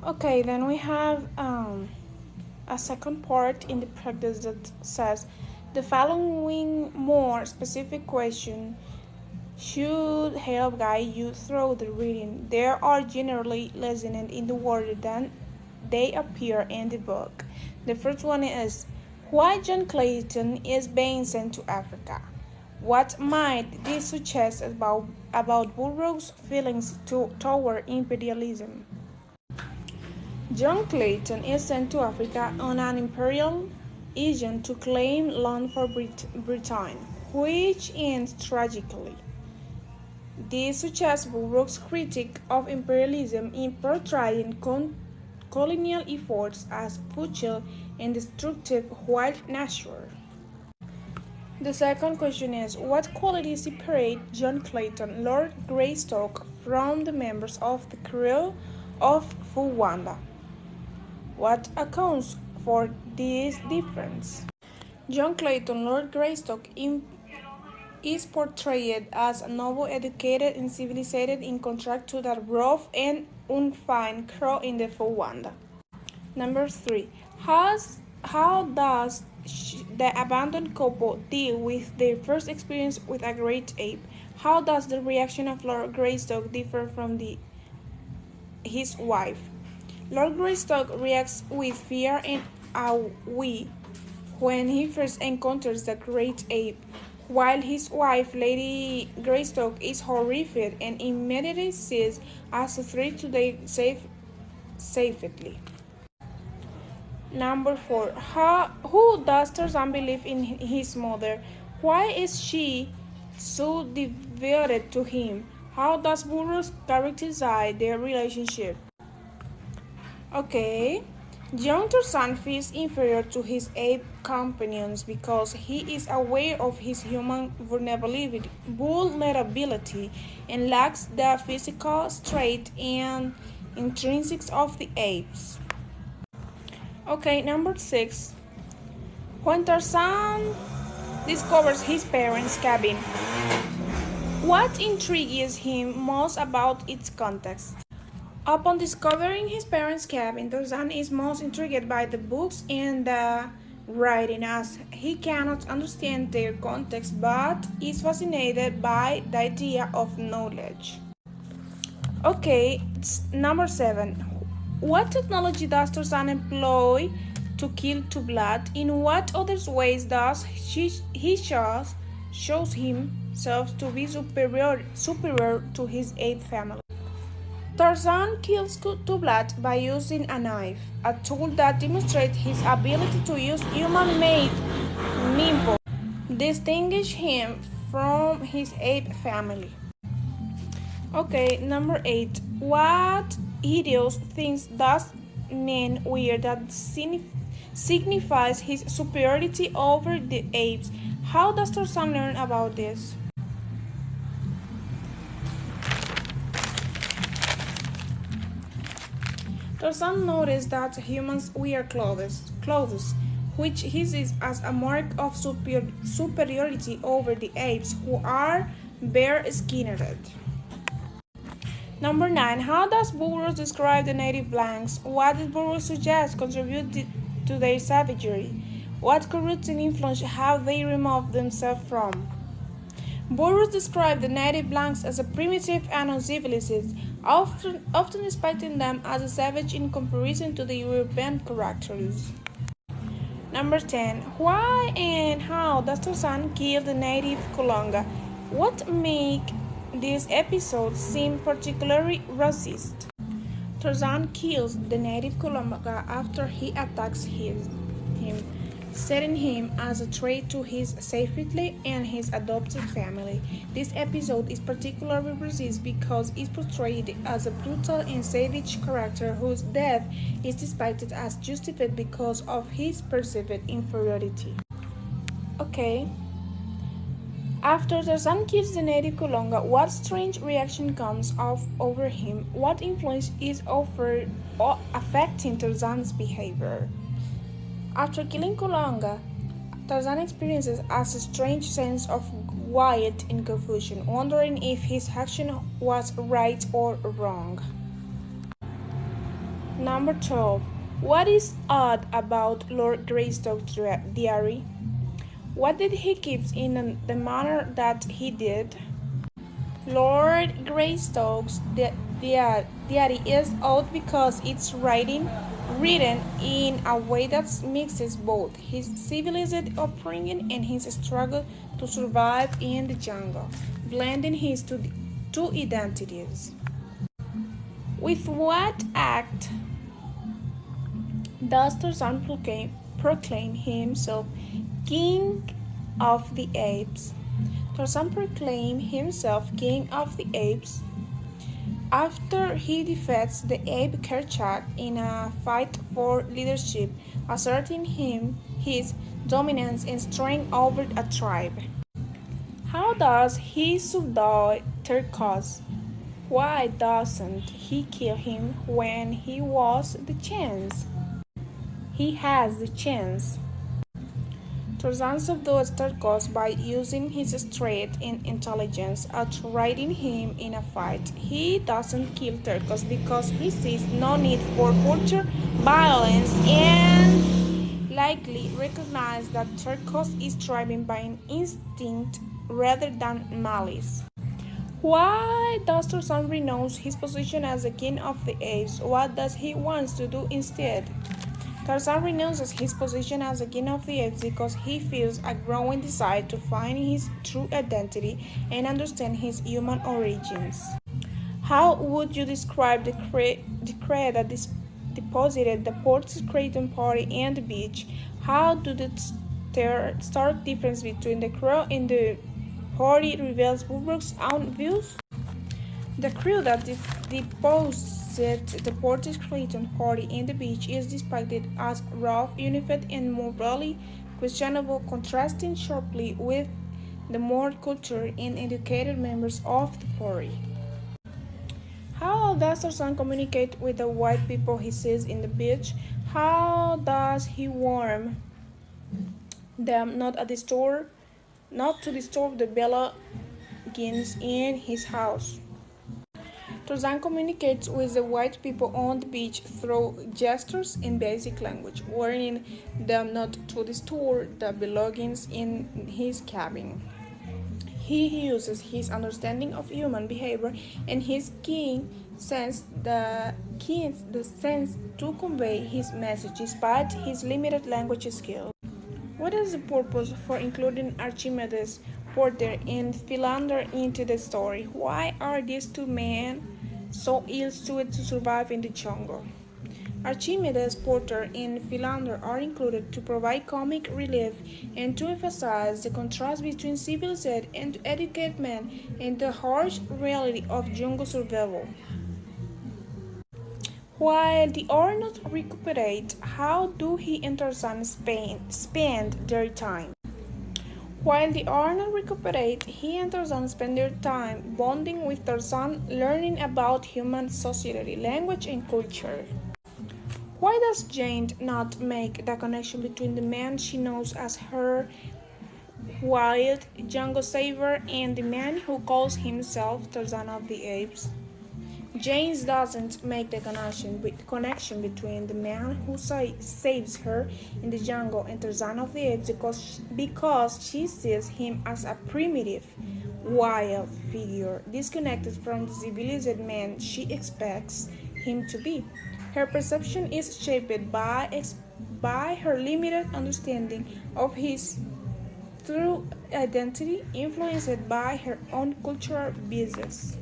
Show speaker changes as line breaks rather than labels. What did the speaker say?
Okay, then we have a second part in the practice that says the following more specific question should help guide you through the reading. There are generally lessons in the word than they appear in the book. The first one is why John Clayton is being sent to Africa. What might this suggest about Burroughs' feelings toward imperialism? John Clayton is sent to Africa on an imperial mission to claim land for Britain, which ends tragically. This suggests Burroughs' critique of imperialism in portraying colonial efforts as futile and destructive while natural. The second question is what qualities separate John Clayton, Lord Greystock, from the members of the crew of Fuwanda? What accounts for this difference? John Clayton, Lord Greystock, is portrayed as a noble, educated, and civilized in contrast to the rough and unfine crew in the Fuwanda. Number 3. How does the abandoned couple deal with their first experience with a great ape? How does the reaction of Lord Greystock differ from his wife? Lord Greystock reacts with fear and awe when he first encounters the great ape, while his wife, Lady Greystock, is horrified and immediately sees as a threat to their safety. Number 4. Who does Tarzan believe in his mother? Why is she so devoted to him? How does Burroughs characterize their relationship? Okay. Young Tarzan feels inferior to his ape companions because he is aware of his human vulnerability and lacks the physical strength and intrinsics of the apes. Okay, number 6. When Tarzan discovers his parents' cabin, what intrigues him most about its context? Upon discovering his parents' cabin, Tarzan is most intrigued by the books and the writing as he cannot understand their context but is fascinated by the idea of knowledge. Okay, number 7. What technology does Tarzan employ to kill to blood? In what other ways does he shows himself to be superior to his ape family? Tarzan kills to blood by using a knife, a tool that demonstrates his ability to use human-made nimble, distinguish him from his ape family. Okay, number 8. What hideous things does man wear that signifies his superiority over the apes? How does Tarzan learn about this? Tarzan noticed that humans wear clothes, which he sees as a mark of superiority over the apes, who are bare-skinned. Number 9. How does Burroughs describe the native blacks? What does Burroughs suggest contributed to their savagery? What corrupting influence have they removed themselves from? Burroughs described the native blacks as a primitive and uncivilized, often depicting them as a savage in comparison to the European characters. Number 10. Why and how does Tarzan kill the native Kulonga? What makes this episode seem particularly racist? Tarzan kills the native Kulonga after he attacks him, setting him as a threat to his safety and his adopted family. This episode is particularly racist because it's portrayed as a brutal and savage character whose death is depicted as justified because of his perceived inferiority. Okay. After Tarzan kills the native Kulonga, what strange reaction comes over him? What influence is affecting Tarzan's behavior? After killing Kulonga, Tarzan experiences a strange sense of quiet and confusion, wondering if his action was right or wrong. Number 12. What is odd about Lord Greystoke's diary? What did he keep in the manner that he did? Lord Greystoke's diary is odd because it's written in a way that mixes both his civilized upbringing and his struggle to survive in the jungle, blending his two identities. With what act does Tarzan proclaim himself king of the apes? Tarzan proclaimed himself king of the apes after he defeats the ape Kerchak in a fight for leadership, asserting his dominance and strength over a tribe. How does he subdue Turcos? Why doesn't he kill him when he has the chance? Tarzan subdues Turcos by using his strength and intelligence, outriding him in a fight. He doesn't kill Turcos because he sees no need for further violence and likely recognizes that Turcos is driven by an instinct rather than malice. Why does Tarzan renounce his position as the king of the apes? What does he want to do instead? Tarzan renounces his position as the king of the apes because he feels a growing desire to find his true identity and understand his human origins. How would you describe the crowd that deposited the Port's Creighton party and the beach? How do the stark difference between the crowd and the party reveals Bulwark's own views? The crew that deposited the Portage Clayton party in the beach is depicted as rough, unified, and morally questionable, contrasting sharply with the more cultured and educated members of the party. How does Tarzan communicate with the white people he sees in the beach? How does he warn them not to disturb the Belgians in his house? Tarzan communicates with the white people on the beach through gestures and basic language, warning them not to disturb the belongings in his cabin. He uses his understanding of human behavior and his keen sense to convey his message despite his limited language skills. What is the purpose for including Archimedes, Porter, and Philander into the story? Why are these two men so ill-suited to survive in the jungle? Archimedes, Porter, and Philander are included to provide comic relief and to emphasize the contrast between civilized and educated men and the harsh reality of jungle survival. While they are not recuperate, how do he and Tarzan spend their time? While they are not recuperate, he and Tarzan spend their time bonding with Tarzan, learning about human society, language, and culture. Why does Jane not make the connection between the man she knows as her wild jungle saver and the man who calls himself Tarzan of the Apes? James doesn't make the connection between the man who saves her in the jungle and Tarzan of the Apes because she sees him as a primitive, wild figure, disconnected from the civilized man she expects him to be. Her perception is shaped by her limited understanding of his true identity, influenced by her own cultural biases.